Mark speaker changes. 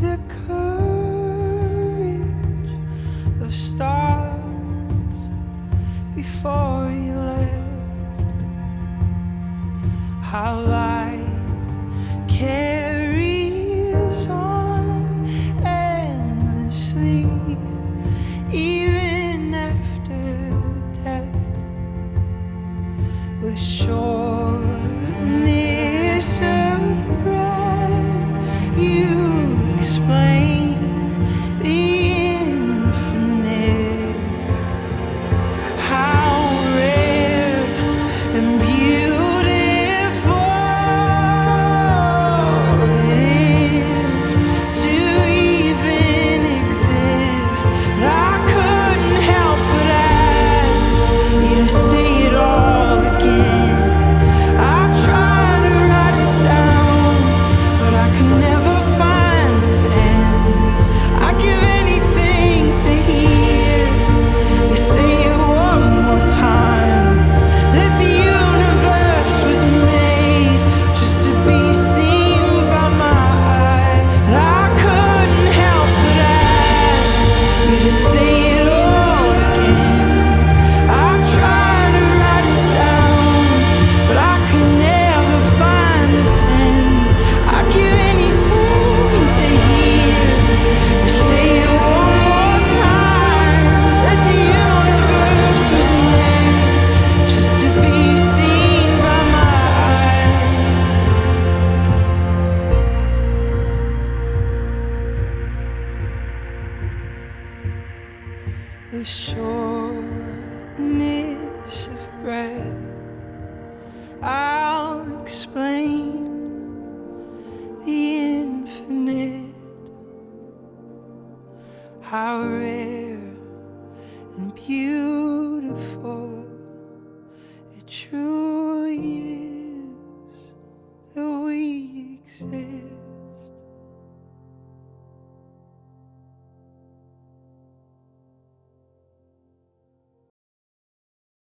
Speaker 1: the courage of stars before you left. How light carries on endlessly, even after death, with shortness of breath. You explain the infinite, how rare and beautiful it is to even exist. And I couldn't help but ask you to say it all again. I tried to write it down, but I could never find the pen. I'd give anything to hear you say it one more time, that the universe was made just to be seen by my eye. And I couldn't help but ask you to say it all again. I tried to write it down, but I could never find the pen. I'd give anything to hear you say it one more time, that the universe was made just to be seen by my eyes. The shortness of breath, I'll explain the infinite, how rare and beautiful it truly is that we exist.